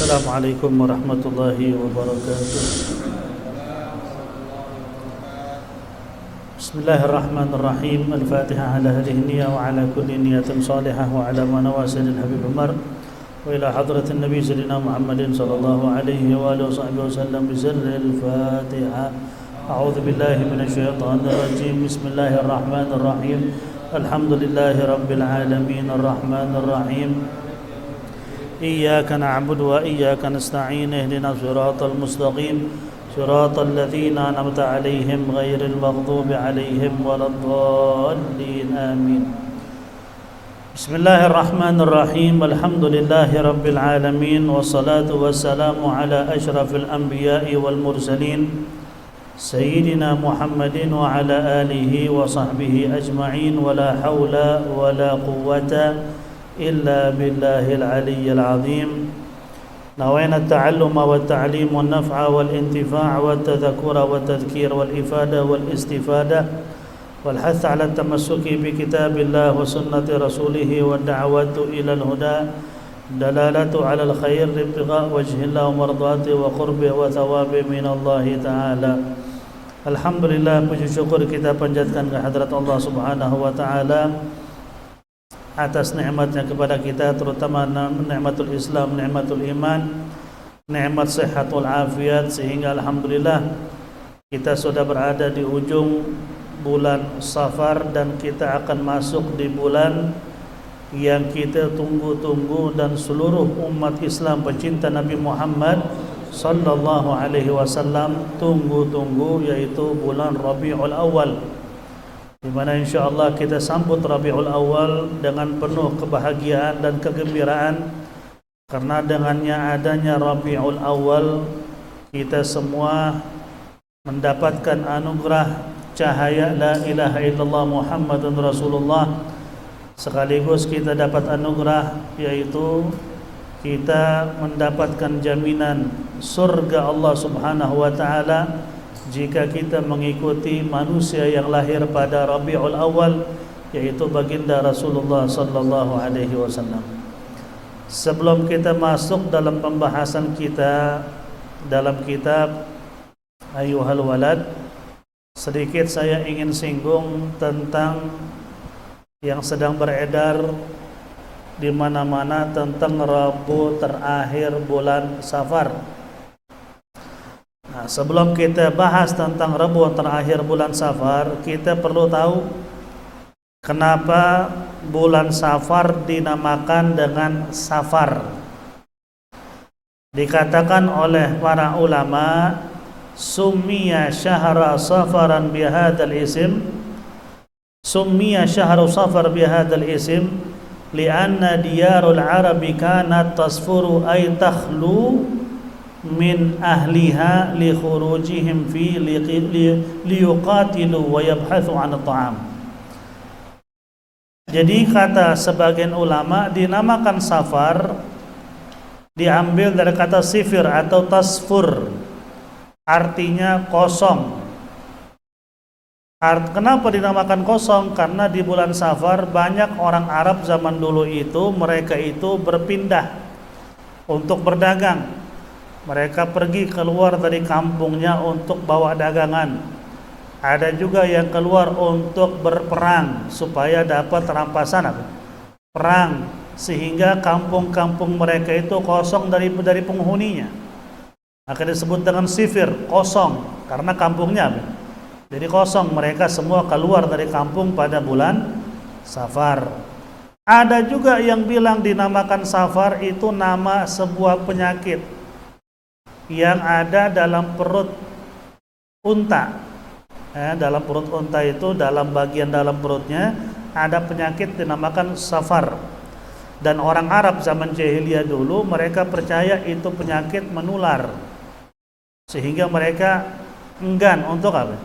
Assalamualaikum warahmatullahi wabarakatuh. Bismillahirrahmanirrahim. Al-Fatihah ala hadhihi niyya wa ala kulli niyatin salihah wa ala manawasidil habib Umar wa ila hadratin Nabi Sayyidina Muhammadin sallallahu alaihi wa alihi wa sahbihi wasallam bi sirril Fatihah. A'udzu billahi minasy syaithanir rajim. Bismillahirrahmanirrahim. Alhamdulillahi rabbil alamin arrahmanir rahim. إياك نعبد وإياك نستعين اهدنا الصراط المستقيم صراط الذين أنعمت عليهم غير المغضوب عليهم ولا الضالين آمين بسم الله الرحمن الرحيم الحمد لله رب العالمين والصلاة والسلام على أشرف الأنبياء والمرسلين سيدنا محمد وعلى آله وصحبه أجمعين ولا حول ولا قوة إلا بالله العلي العظيم نوينا التعلم والتعليم والنفع والانتفاع والتذكر والتذكير والإفادة والاستفادة والحث على التمسك بكتاب الله وسنة رسوله والدعوة إلى الهدى دلالة على الخير ابتغاء وجه الله ومرضاته وقربه وثوابه من الله تعالى. Alhamdulillah, puji syukur kita panjatkan kehadrat Allah Subhanahu wa taala atas nikmatnya kepada kita, terutama nikmatul Islam, nikmatul iman, nikmat sehat wal afiat, sehingga alhamdulillah kita sudah berada di ujung bulan Safar dan kita akan masuk di bulan yang kita tunggu-tunggu dan seluruh umat Islam pecinta Nabi Muhammad sallallahu alaihi wasallam tunggu-tunggu, yaitu bulan Rabiul Awal, di mana insyaallah kita sambut Rabiul Awal dengan penuh kebahagiaan dan kegembiraan, karena dengannya adanya Rabiul Awal kita semua mendapatkan anugerah cahaya la ilaha illallah Muhammadun Rasulullah, sekaligus kita dapat anugerah yaitu kita mendapatkan jaminan surga Allah Subhanahu wa taala jika kita mengikuti manusia yang lahir pada Rabiul Awal, yaitu baginda Rasulullah sallallahu alaihi wasallam. Sebelum kita masuk dalam pembahasan kita dalam kitab Ayyuhal Walad, sedikit saya ingin singgung tentang yang sedang beredar di mana-mana tentang Rabu terakhir bulan Safar. Nah, sebelum kita bahas tentang Rabu terakhir bulan Safar, kita perlu tahu kenapa bulan Safar dinamakan dengan Safar. Dikatakan oleh para ulama, summiya syahra safaran bihadzal isim, summiya syahru safar bihadzal isim li'anna diyarul arabi kanat tasfuru ay takhlu min ahliha li khurujihim fi liyuqatilu wa yabhathu 'an at-ta'am. Jadi kata sebagian ulama dinamakan Safar diambil dari kata sifir atau tasfur, artinya kosong. Kenapa dinamakan kosong? Karena di bulan Safar banyak orang Arab zaman dulu itu, mereka itu berpindah untuk berdagang. Mereka pergi keluar dari kampungnya untuk bawa dagangan. Ada juga yang keluar untuk berperang supaya dapat rampasan perang, sehingga kampung-kampung mereka itu kosong dari penghuninya. Maka disebut dengan sifir, kosong, karena kampungnya jadi kosong. Mereka semua keluar dari kampung pada bulan Safar. Ada juga yang bilang dinamakan Safar itu nama sebuah penyakit yang ada dalam perut unta. Dalam perut unta itu, dalam bagian dalam perutnya ada penyakit dinamakan Safar. Dan orang Arab zaman jahiliyah dulu mereka percaya itu penyakit menular, sehingga mereka enggan untuk apa?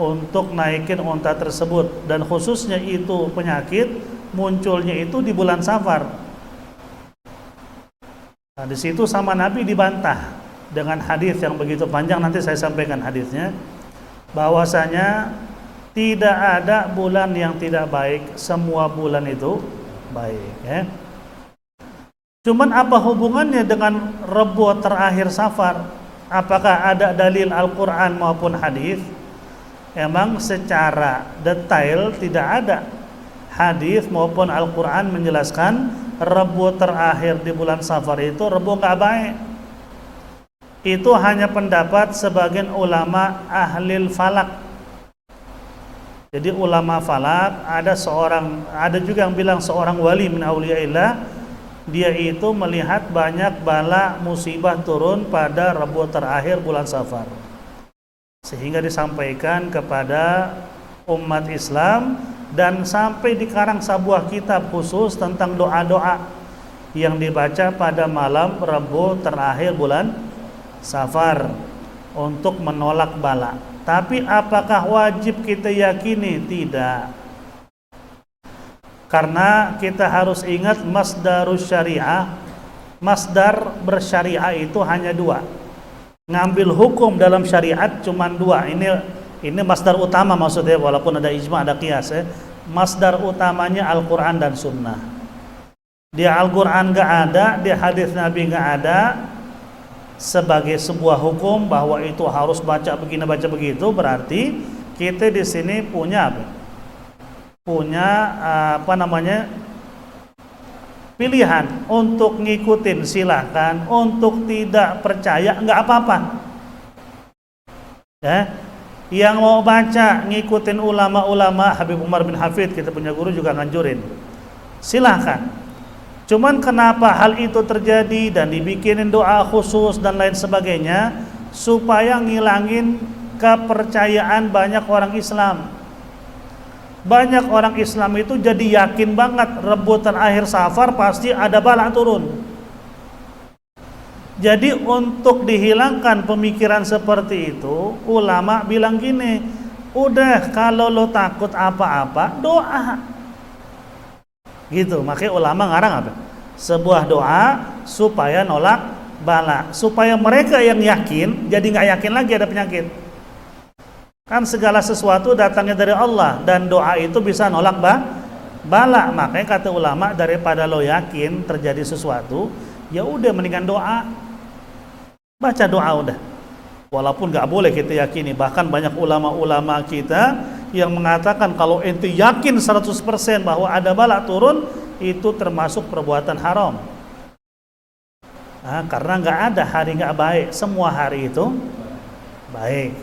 Untuk naikin unta tersebut. Dan khususnya itu penyakit munculnya itu di bulan Safar. Nah, di situ sama Nabi dibantah dengan hadis yang begitu panjang, nanti saya sampaikan hadisnya, bahwasanya tidak ada bulan yang tidak baik, semua bulan itu baik, ya. Cuman apa hubungannya dengan Rebo terakhir Safar? Apakah ada dalil Al-Quran maupun hadis? Emang secara detail tidak ada hadis maupun Al-Quran menjelaskan Rebo terakhir di bulan Safar itu Rebo nggak baik. Itu hanya pendapat sebagian ulama ahlil falak. Jadi ulama falak ada juga yang bilang seorang wali min auliyaillah, dia itu melihat banyak bala musibah turun pada Rebo terakhir bulan Safar, sehingga disampaikan kepada umat Islam dan sampai dikarang sebuah kitab khusus tentang doa-doa yang dibaca pada malam Rebo terakhir bulan Safar untuk menolak bala. Tapi apakah wajib kita yakini? Tidak. Karena kita harus ingat masdarus syariah, masdar bersyariah itu hanya dua. Ngambil hukum dalam syariat cuma dua. Ini masdar utama maksudnya, walaupun ada ijma, ada qiyas ya. Masdar utamanya Al-Quran dan Sunnah. Di Al-Quran gak ada, di hadis Nabi gak ada sebagai sebuah hukum bahwa itu harus baca begini baca begitu. Berarti kita di sini punya pilihan untuk ngikutin silahkan, untuk tidak percaya nggak apa-apa ya. Yang mau baca ngikutin ulama-ulama, Habib Umar bin Hafid kita punya guru juga nganjurin, silahkan. Cuman kenapa hal itu terjadi dan dibikinin doa khusus dan lain sebagainya? Supaya ngilangin kepercayaan banyak orang Islam. Banyak orang Islam itu jadi yakin banget rebutan akhir Safar pasti ada bala turun. Jadi untuk dihilangkan pemikiran seperti itu, ulama bilang gini, udah kalau lo takut apa-apa, doa. Gitu, makanya ulama ngarang apa? Sebuah doa supaya nolak bala, supaya mereka yang yakin jadi nggak yakin lagi ada penyakit. Kan segala sesuatu datangnya dari Allah dan doa itu bisa nolak bala. Makanya kata ulama, daripada lo yakin terjadi sesuatu, ya udah mendingan doa. Baca doa udah. Walaupun nggak boleh kita yakini, bahkan banyak ulama-ulama kita yang mengatakan kalau ente yakin 100% bahwa ada bala turun, itu termasuk perbuatan haram. Karena nggak ada hari nggak baik, semua hari itu baik.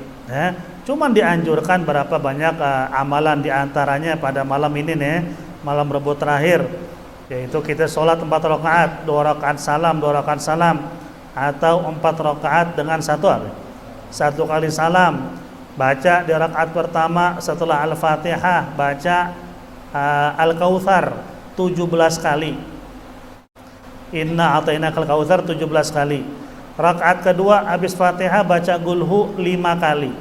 Cuman dianjurkan berapa banyak amalan diantaranya pada malam ini nih, malam Rebo terakhir, yaitu kita sholat 4 rakaat, 2 rakaat salam, 2 rakaat salam, atau 4 rakaat dengan satu kali salam. Baca di rakaat pertama setelah Al-Fatihah, baca Al-Kautsar 17 kali. Inna a'tainakal kautsar 17 kali. Rakaat kedua habis Fatihah baca Qulhu 5 kali.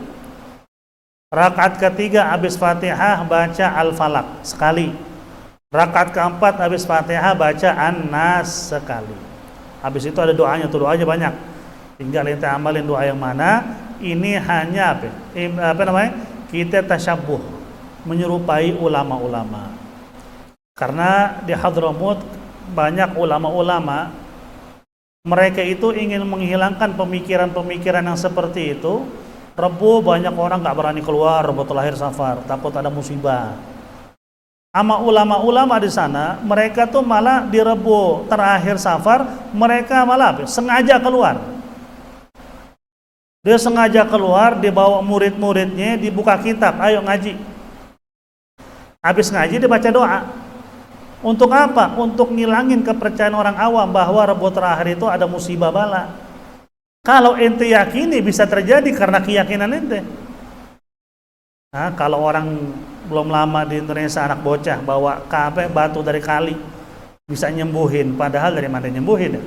Rakaat ketiga habis Fatihah baca Al-Falaq sekali. Rakaat keempat habis Fatihah baca An-Nas sekali. Habis itu ada doanya, tuh doanya banyak. Tinggal kita amalin doa yang mana. Ini hanya kita tasyabbuh, menyerupai ulama-ulama. Karena di Hadramut banyak ulama-ulama, mereka itu ingin menghilangkan pemikiran-pemikiran yang seperti itu. Rebo banyak orang nggak berani keluar Rebo terakhir Safar, takut ada musibah. Ama ulama-ulama di sana, mereka tuh malah di Rebo terakhir Safar, mereka malah sengaja keluar. Dia sengaja keluar, dibawa murid-muridnya, dibuka kitab, ayo ngaji. Habis ngaji dibaca doa. Untuk apa? Untuk ngilangin kepercayaan orang awam bahwa Rebo terakhir itu ada musibah bala. Kalau ente yakini bisa terjadi karena keyakinan ente. Kalau orang belum lama di Indonesia anak bocah bawa batu dari kali bisa nyembuhin, padahal dari mana nyembuhin?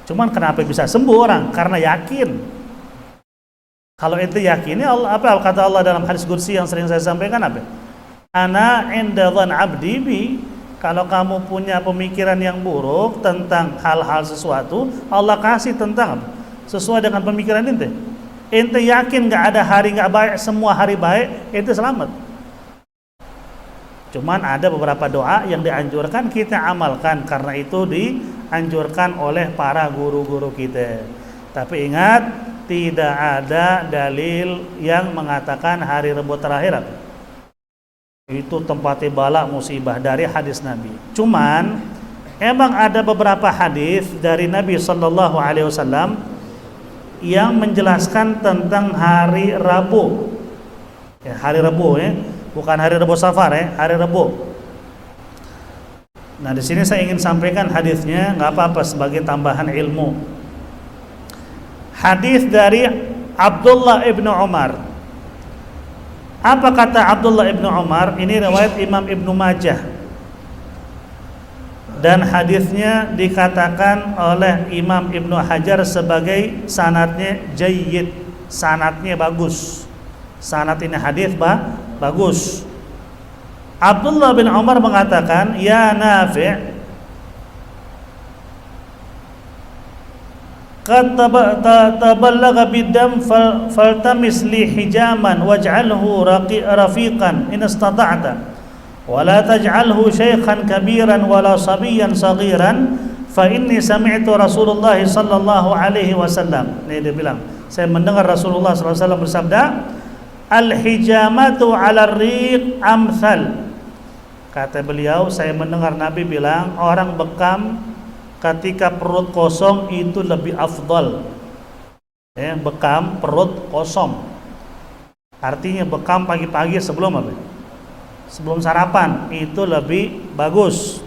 Cuman kenapa bisa sembuh orang? Karena yakin. Kalau ente yakini, apa kata Allah dalam hadis qudsi yang sering saya sampaikan apa? Ana inda dhann abdi bi. Kalau kamu punya pemikiran yang buruk tentang hal-hal sesuatu, Allah kasih tentang apa? Sesuai dengan pemikiran ente. Ente yakin nggak ada hari nggak baik, semua hari baik, ente selamat. Cuman ada beberapa doa yang dianjurkan kita amalkan karena itu dianjurkan oleh para guru-guru kita. Tapi ingat, tidak ada dalil yang mengatakan hari Rebo terakhir itu tempatnya bala musibah dari hadis Nabi. Cuman emang ada beberapa hadis dari Nabi Sallallahu Alaihi Wasallam yang menjelaskan tentang hari Rabu. Ya, hari Rabu ya, bukan hari Rabu Safar ya, hari Rabu. Nah di sini saya ingin sampaikan hadisnya, nggak apa-apa sebagai tambahan ilmu. Hadis dari Abdullah ibnu Umar. Apa kata Abdullah ibnu Umar? Ini riwayat Imam Ibnu Majah. Dan hadisnya dikatakan oleh Imam Ibnu Hajar sebagai sanadnya jayyid, sanadnya bagus. Sanad ini hadis bagus. Abdullah bin Umar mengatakan, ya Nafi', qad taballagha bidam faltamis li hijaman waj'alhu rafiqan in istata'ta wa la taj'alhu shaykhan kabiran wala sabiyan saghiran fa inni sami'tu Rasulullah sallallahu alaihi wasallam. Ini dia bilang, saya mendengar Rasulullah sallallahu alaihi wasallam bersabda, al-hijamatu 'ala ar-riq amsal. Kata beliau, saya mendengar Nabi bilang, orang bekam ketika perut kosong itu lebih afdal. Ya, bekam perut kosong. Artinya bekam pagi-pagi sebelum apa? Sebelum sarapan itu lebih bagus.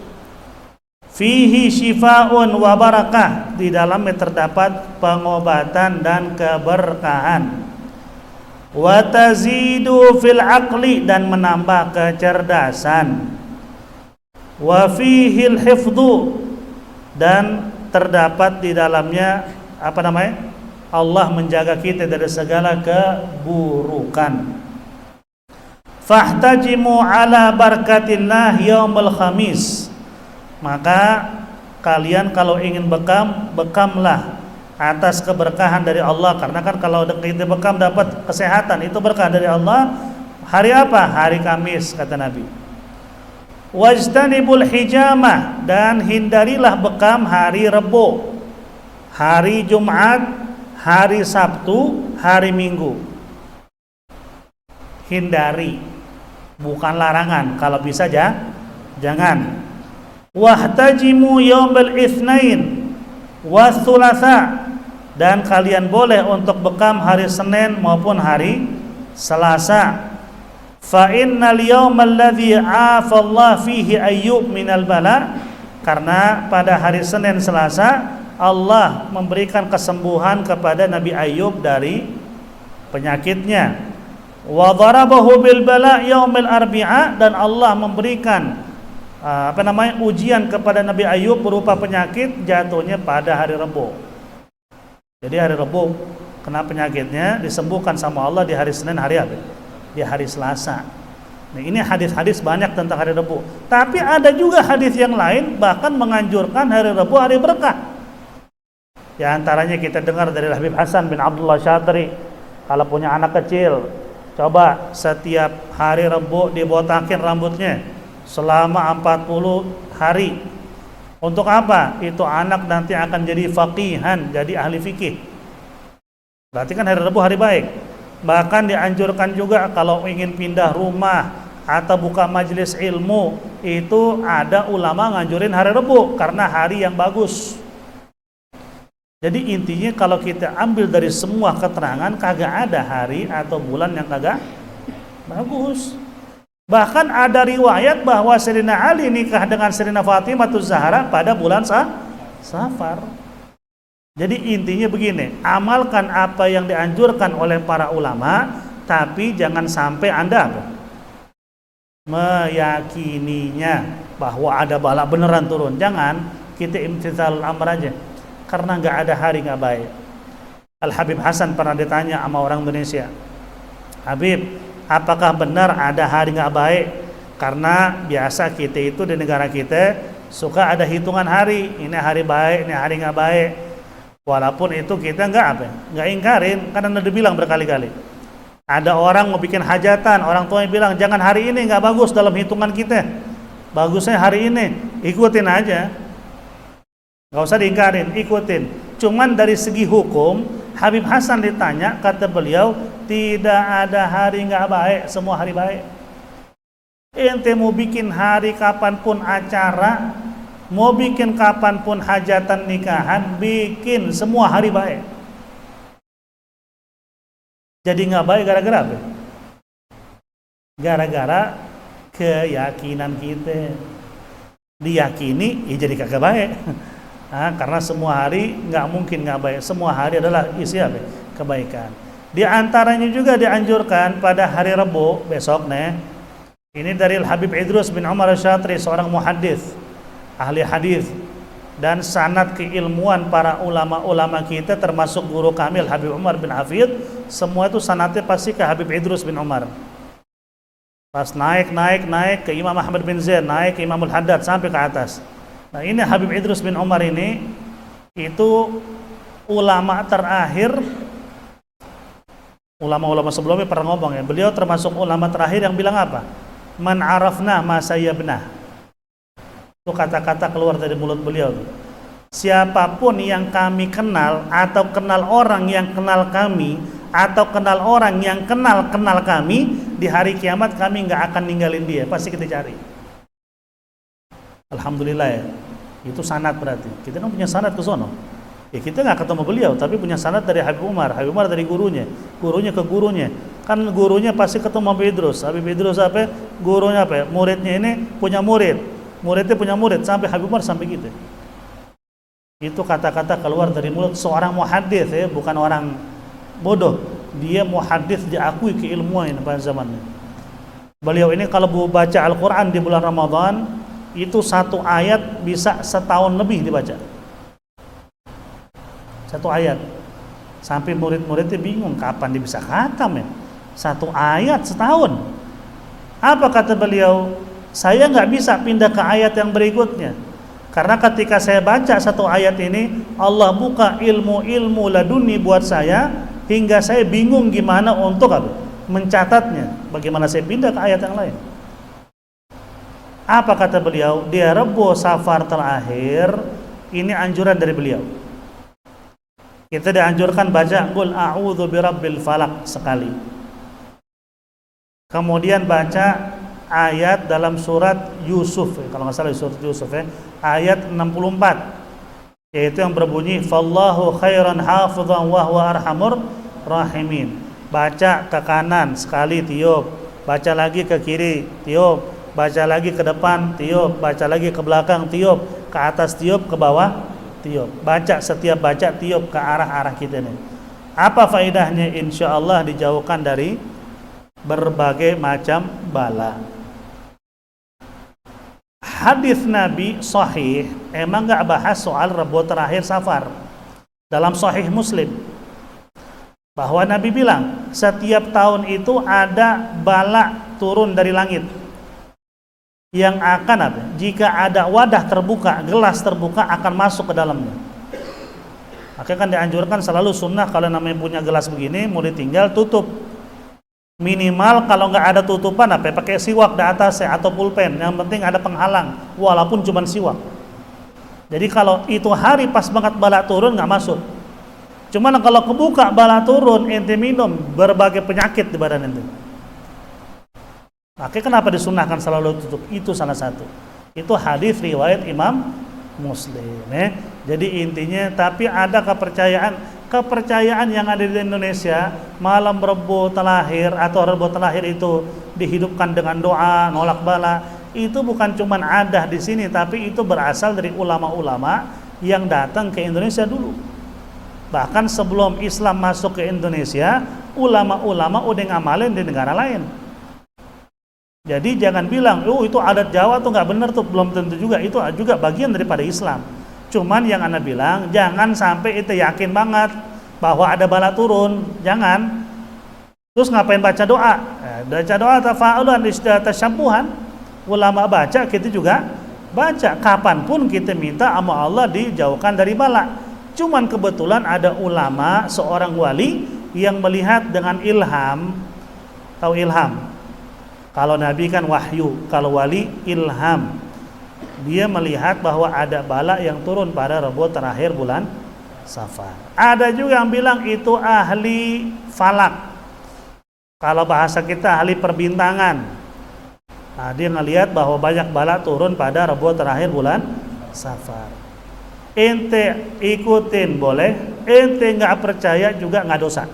Fihi shifaa'un wa barakah, di dalamnya terdapat pengobatan dan keberkahan. Wa tazidu fil aqli, dan menambah kecerdasan. Wa fihil hifdhu, dan terdapat di dalamnya apa namanya? Allah menjaga kita dari segala keburukan. Fahtajimu ala barakatillah yaumul khamis. Maka kalian kalau ingin bekam, bekamlah atas keberkahan dari Allah, karena kan kalau kita bekam dapat kesehatan, itu berkah dari Allah. Hari apa? Hari Kamis, kata Nabi. Wajtanibul hijamah, dan hindarilah bekam hari Rebo, hari Jumat, hari Sabtu, hari Minggu. Hindari, bukan larangan. Kalau bisa jangan. Wahtajimu yaumil itsnain was-tsulatsa, dan kalian boleh untuk bekam hari Senin maupun hari Selasa. Fa innal yawmal ladzi 'afallahu fihi Ayyub minal bala, karena pada hari Senin Selasa Allah memberikan kesembuhan kepada Nabi Ayyub dari penyakitnya. Wa darabahu bil bala yaumil arbi'a, dan Allah memberikan ujian kepada Nabi Ayyub berupa penyakit, jatuhnya pada hari Rebo. Jadi hari Rebo kena penyakitnya, disembuhkan sama Allah di hari Senin, hari apa? Di hari Selasa. Nah, ini hadis-hadis banyak tentang hari Rebo. Tapi ada juga hadis yang lain bahkan menganjurkan hari Rebo hari berkah. Di antaranya kita dengar dari Habib Hasan bin Abdullah Syadri, kalau punya anak kecil, coba setiap hari Rebo dibotakin rambutnya selama 40 hari. Untuk apa? Itu anak nanti akan jadi faqihan, jadi ahli fikih. Berarti kan hari Rebo hari baik. Bahkan dianjurkan juga kalau ingin pindah rumah atau buka majelis ilmu, itu ada ulama nganjurin hari Rebo karena hari yang bagus. Jadi intinya kalau kita ambil dari semua keterangan, kagak ada hari atau bulan yang kagak bagus. Bahkan ada riwayat bahwa Sayyidina Ali nikah dengan Sayyidina Fatimah Zahra pada bulan Safar. Jadi intinya begini, amalkan apa yang dianjurkan oleh para ulama, tapi jangan sampai Anda meyakininya bahwa ada bala beneran turun. Jangan, kita imtithalul amr aja. Karena nggak ada hari nggak baik. Al Habib Hasan pernah ditanya sama orang Indonesia, Habib, apakah benar ada hari nggak baik? Karena biasa kita itu di negara kita suka ada hitungan hari, ini hari baik, ini hari nggak baik. Walaupun itu kita nggak ingkarin, karena udah bilang berkali-kali. Ada orang mau bikin hajatan, orang tuanya bilang jangan hari ini, nggak bagus dalam hitungan kita. Bagusnya hari ini, ikutin aja. Nggak usah diingkarin, ikutin. Cuman dari segi hukum, Habib Hasan ditanya, kata beliau, tidak ada hari nggak baik, semua hari baik. Ente mau bikin hari kapanpun acara, mau bikin kapanpun hajatan nikahan, bikin semua hari baik. Jadi nggak baik gara-gara apa? Gara-gara keyakinan kita. Diyakini, ya jadi kagak baik. Karena semua hari nggak mungkin nggak baik. Semua hari adalah isi apa? Kebaikan. Di antaranya juga dianjurkan pada hari Rabu besok nih. Ini dari Habib Idrus bin Umar Syatri, seorang muhaddits, ahli hadis, dan sanad keilmuan para ulama-ulama kita termasuk guru kami Habib Umar bin Hafid, semua itu sanadnya pasti ke Habib Idrus bin Umar. Pas naik ke Imam Ahmad bin Zaid, naik ke Imamul Haddad sampai ke atas. Nah, ini Habib Idrus bin Umar ini itu ulama terakhir. Ulama-ulama sebelumnya pernah ngomong ya, beliau termasuk ulama terakhir yang bilang apa? Man arafna ma sayyabna. Itu kata-kata keluar dari mulut beliau. Siapapun yang kami kenal atau kenal orang yang kenal kami atau kenal orang yang kenal kami, di hari kiamat kami nggak akan ninggalin dia, pasti kita cari. Alhamdulillah ya. Itu sanad berarti. Kita kan punya sanad ke sono. Ya kita nggak ketemu beliau, tapi punya sanad dari Habib Umar dari gurunya ke gurunya. Kan gurunya pasti ketemu Habib Idrus. Habib Idrus apa? Gurunya apa? Muridnya ini punya murid. Muridnya punya murid sampai Habib Umar sampai gitu. Itu kata-kata keluar dari mulut seorang muhaddits ya, bukan orang bodoh. Dia muhaddits, diakui keilmuan pada zamannya. Beliau ini kalau baca Al-Quran di bulan Ramadan, itu satu ayat bisa setahun lebih dibaca. Satu ayat. Sampai murid-muridnya bingung kapan dia bisa khatam ya. Satu ayat setahun. Apa kata beliau? Saya nggak bisa pindah ke ayat yang berikutnya. Karena ketika saya baca satu ayat ini, Allah buka ilmu-ilmu laduni buat saya, hingga saya bingung gimana untuk mencatatnya. Bagaimana saya pindah ke ayat yang lain. Apa kata beliau? Di Rabu Safar terakhir, ini anjuran dari beliau. Kita dianjurkan baca Qul a'udzu birabbil falaq sekali. Kemudian baca ayat dalam surat Yusuf, kalau nggak salah surat Yusuf ya, ayat 64, yaitu yang berbunyi fallahu khairan hafizan wa huwa arhamur rahimin. Baca ke kanan sekali tiup, baca lagi ke kiri tiup, baca lagi ke depan tiup, baca lagi ke belakang tiup, ke atas tiup, ke bawah tiup. Baca, setiap baca tiup ke arah-arah kita nih. Apa faedahnya? Insya Allah dijauhkan dari berbagai macam bala. Hadis Nabi sahih emang gak bahas soal Rabu terakhir Safar. Dalam Sahih Muslim bahwa Nabi bilang setiap tahun itu ada bala turun dari langit yang akan apa? Jika ada wadah terbuka, gelas terbuka akan masuk ke dalamnya. Makanya kan dianjurkan selalu sunnah kalau namanya punya gelas begini mau ditinggal tutup. Minimal kalau nggak ada tutupan apa? Pakai siwak di atasnya atau pulpen. Yang penting ada penghalang, walaupun cuma siwak. Jadi kalau itu hari pas banget bala turun nggak masuk. Cuman kalau kebuka bala turun, ente minum berbagai penyakit di badan ente. Makanya kenapa disunahkan selalu tutup? Itu salah satu. Itu hadis riwayat Imam Muslim. Jadi intinya, tapi ada kepercayaan yang ada di Indonesia, malam Rabu terakhir atau Rabu terakhir itu dihidupkan dengan doa, nolak bala. Itu bukan cuma ada di sini, tapi itu berasal dari ulama-ulama yang datang ke Indonesia dulu. Bahkan sebelum Islam masuk ke Indonesia, ulama-ulama udah ngamalin di negara lain. Jadi jangan bilang, itu adat Jawa tuh nggak benar tuh, belum tentu juga. Itu juga bagian daripada Islam. Cuman yang Anda bilang, jangan sampai itu yakin banget bahwa ada bala turun, jangan. Terus ngapain baca doa? Baca doa tafa'ulan tasyabbuhan. Ulama baca, kita juga baca. Kapanpun kita minta sama Allah dijauhkan dari bala. Cuman kebetulan ada ulama, seorang wali yang melihat dengan ilham Tahu ilham? Kalau Nabi kan wahyu, kalau wali ilham. Dia melihat bahwa ada bala yang turun pada Rabu terakhir bulan Safar. Ada juga yang bilang itu ahli falak. Kalau bahasa kita ahli perbintangan. Nah, dia ngelihat bahwa banyak bala turun pada Rabu terakhir bulan Safar. Ente ikutin boleh, ente nggak percaya juga nggak dosa.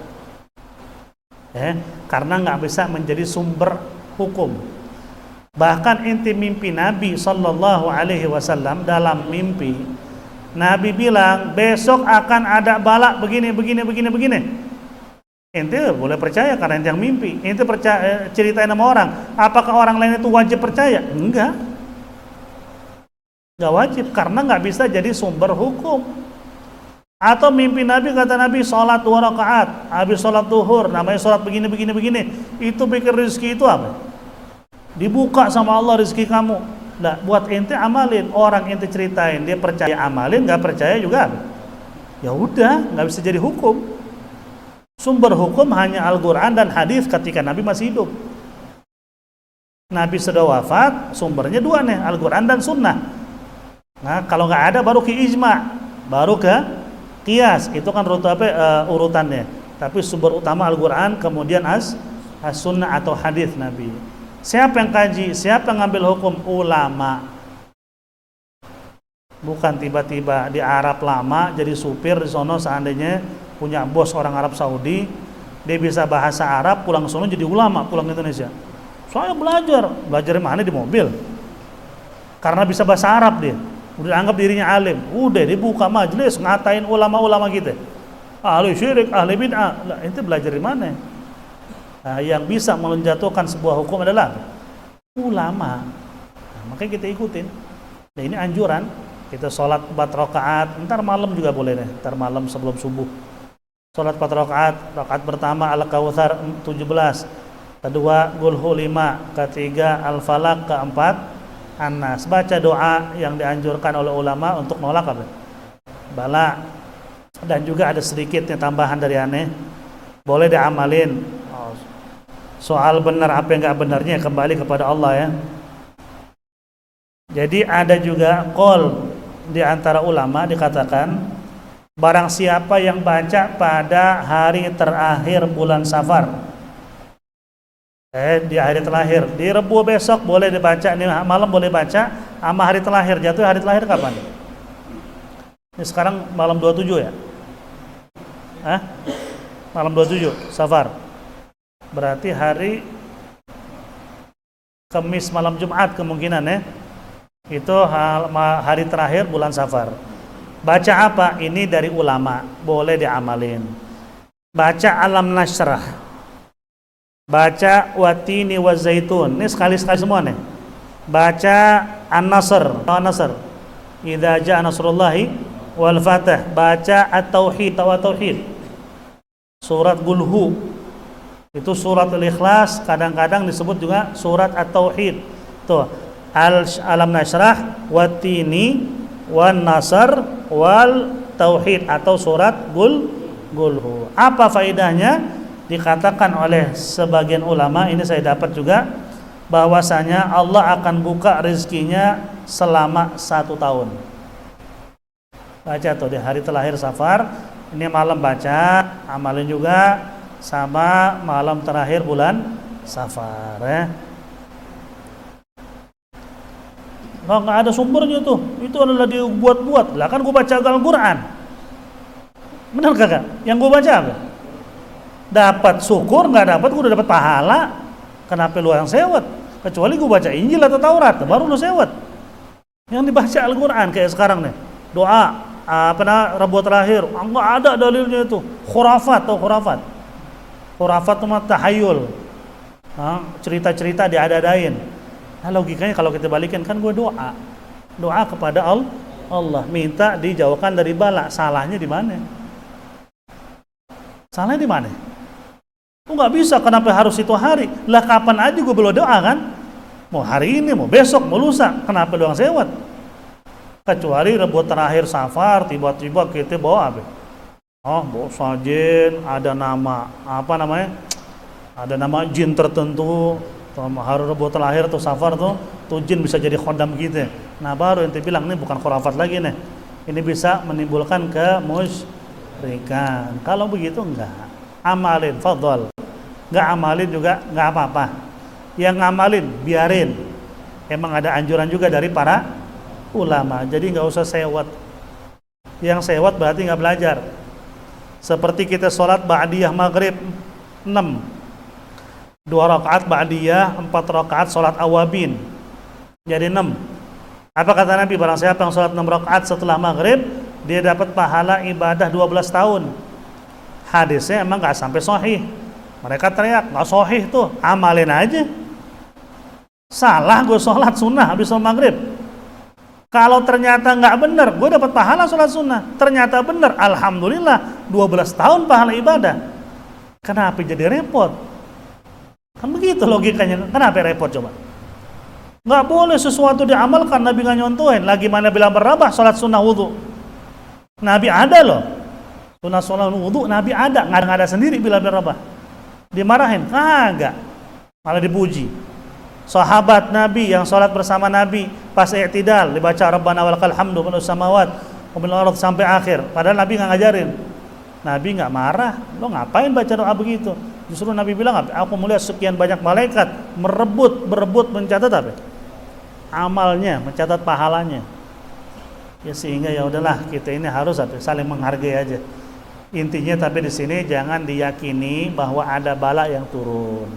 Karena nggak bisa menjadi sumber hukum. Bahkan ente mimpi Nabi Sallallahu Alaihi Wasallam, dalam mimpi Nabi bilang besok akan ada bala begini. Ente boleh percaya karena ente yang mimpi. Ente percaya, ceritain sama orang. Apakah orang lain itu wajib percaya? Enggak wajib, karena nggak bisa jadi sumber hukum. Atau mimpi Nabi, kata Nabi sholat 2 rakaat, habis sholat duhur, namanya sholat begini, itu bikin rezeki itu apa? Dibuka sama Allah rezeki kamu. Nah, buat ente amalin, orang ente ceritain, dia percaya amalin, nggak percaya juga. Ya udah, nggak bisa jadi hukum. Sumber hukum hanya Al-Quran dan hadis ketika Nabi masih hidup. Nabi sudah wafat, sumbernya 2 nih, Al-Quran dan Sunnah. Nah, kalau nggak ada baru ke ijma, baru ke qiyas, itu kan urutannya. Tapi sumber utama Al-Quran, kemudian as-sunnah atau hadis Nabi. Siapa yang kaji? Siapa yang ngambil hukum? Ulama. Bukan tiba-tiba di Arab lama jadi supir di sono, seandainya punya bos orang Arab Saudi, dia bisa bahasa Arab, pulang ke sono jadi ulama, pulang ke Indonesia. Saya belajar di mana? Di mobil. Karena bisa bahasa Arab dia. Udah anggap dirinya alim, udah dibuka majelis ngatain ulama-ulama kita, ahli syirik, ahli bid'ah. Lah, ente belajar di mana? Nah, yang bisa menjatuhkan sebuah hukum adalah ulama. Nah, makanya kita ikutin. Nah, ini anjuran. Kita sholat 4 rakaat, ntar malam juga boleh deh, ntar malam sebelum subuh. Sholat 4 rakaat, rakaat pertama Al-Kautsar 17, kedua Qul-Hu 5, ketiga Al-Falaq, keempat An-Nas. Baca doa yang dianjurkan oleh ulama untuk nolak apa? Bala. Dan juga ada sedikit tambahan dari aneh, boleh diamalin. Soal benar apa yang nggak benarnya kembali kepada Allah ya. Jadi ada juga qaul di antara ulama dikatakan, barang siapa yang baca pada hari terakhir bulan Safar, di hari terakhir, di Rebu besok boleh dibaca, nih malam boleh baca, sama hari terakhir. Jatuh hari terakhir kapan? Ini sekarang malam 27 ya? Malam 27 Safar. Berarti hari Kamis malam Jumat kemungkinan ya. Itu hari terakhir bulan Safar. Baca apa? Ini dari ulama, boleh diamalin. Baca Alam Nashrah, baca Watini wa Zaitun. Ini sekali-sekali semua nih. Baca An-Nasr, Idza jaa nasrullahi wal fath. Baca At-Tauhid, Tauhid. Surat Qul-Hu. Itu surat Al-Ikhlas, kadang-kadang disebut juga surat At-Tauhid. Tuh, Alam Nashrah, Watini, Wan Nasr, wal Tauhid, atau surat Qul-Hu. Apa faedahnya? Dikatakan oleh sebagian ulama, ini saya dapat juga, bahwasanya Allah akan buka rezekinya selama 1 tahun. Baca tuh di hari terakhir Safar, ini malam baca, amalin juga sama malam terakhir bulan Safar ya. Nggak ada sumbernya tuh, itu adalah dibuat-buat. Lah kan gue baca Al-Quran, benar kagak? Yang gue baca apa? Dapat syukur, nggak dapat gue udah dapat pahala. Kenapa lu yang sewet? Kecuali gue baca Injil atau Taurat, baru lu sewet. Yang dibaca Al-Quran kayak sekarang nih, doa Rabu terakhir, nggak ada dalilnya itu. Khurafat atau khurafat itu mah tahayul, cerita-cerita diada-adain. Nah, logikanya kalau kita balikin, kan gue doa kepada Allah, minta dijauhkan dari bala. Salahnya di mana? Salahnya di mana? Nggak bisa, kenapa harus itu hari? Lah kapan aja gue belum doa kan? Mau hari ini, mau besok, mau lusa. Kenapa doang sewat? Kecuali Rabu terakhir Safar, tiba-tiba kita bawa apa? Bawa sajen, ada nama apa namanya? Ada nama jin tertentu, hari Rabu terakhir atau Safar tuh jin bisa jadi khodam gitu. Nah baru ente bilang ini bukan khurafat lagi nih. Ini bisa menimbulkan kemusyrikan. Kalau begitu enggak. Amalin, fadhol. Enggak amalin juga enggak apa-apa. Yang ngamalin biarin. Emang ada anjuran juga dari para ulama. Jadi enggak usah sewot. Yang sewot berarti enggak belajar. Seperti kita sholat ba'diyah maghrib 6, 2 rakaat ba'diyah, 4 rakaat sholat awabin, jadi 6. Apa kata Nabi? Barang siapa yang sholat 6 rakaat setelah maghrib, dia dapat pahala ibadah 12 tahun. Hadisnya emang gak sampai sahih. Mereka teriak, gak sahih tuh, amalin aja. Salah gue sholat sunnah habis sholat maghrib. Kalau ternyata nggak benar, gue dapat pahala sholat sunnah. Ternyata benar, alhamdulillah 12 tahun pahala ibadah. Kenapa jadi repot? Kan begitu logikanya. Kenapa repot coba? Nggak boleh sesuatu diamalkan, Nabi nggak nyontohin. Lagi mana bilang berabah sholat sunnah wudhu. Nabi ada loh. Sunnah wudhu Nabi ada. Nggak ada sendiri bila berabah. Dimarahin? Kagak. Malah dipuji. Sahabat Nabi yang sholat bersama Nabi pas i'tidal dibaca Rabbana walakal hamdu minus samawat wa minal ardh sampai akhir. Padahal Nabi nggak ngajarin. Nabi nggak marah. Lo ngapain baca doa begitu? Justru Nabi bilang, aku melihat sekian banyak malaikat berebut mencatat apa? Amalnya, mencatat pahalanya. Ya sehingga ya udahlah, kita ini harus saling menghargai aja. Intinya tapi di sini jangan diyakini bahwa ada bala yang turun.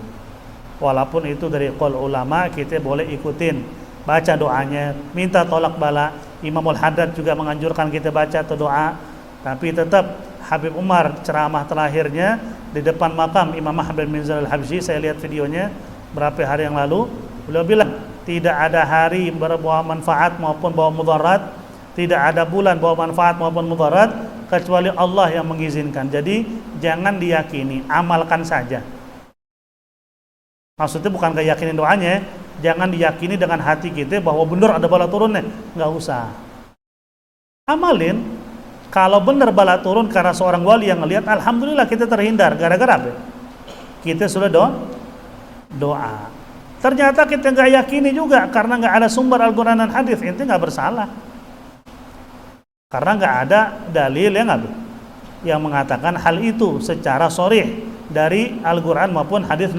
Walaupun itu dari qaul ulama, kita boleh ikutin, baca doanya, minta tolak bala. Imamul Haddad juga menganjurkan kita baca atau doa. Tapi tetap Habib Umar ceramah terakhirnya di depan makam Imam Ahmad bin Zahal al-Habsyi, saya lihat videonya berapa hari yang lalu. Beliau bilang tidak ada hari berbawa manfaat maupun bawa mudarat, tidak ada bulan bawa manfaat maupun mudarat kecuali Allah yang mengizinkan. Jadi jangan diyakini, amalkan saja. Maksudnya bukan keyakinin doanya, jangan diyakini dengan hati kita bahwa benar ada bala turunnya, nggak usah. Amalin, kalau benar bala turun karena seorang wali yang ngelihat, alhamdulillah kita terhindar. Gara-gara apa? Kita sudah doa. Ternyata kita nggak yakini juga karena nggak ada sumber Al-Quran dan hadis, itu nggak bersalah. Karena nggak ada dalil yang mengatakan hal itu secara sharih dari Al-Quran maupun hadis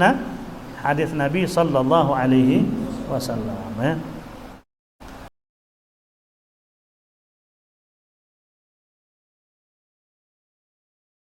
Nabi sallallahu alaihi wasallam.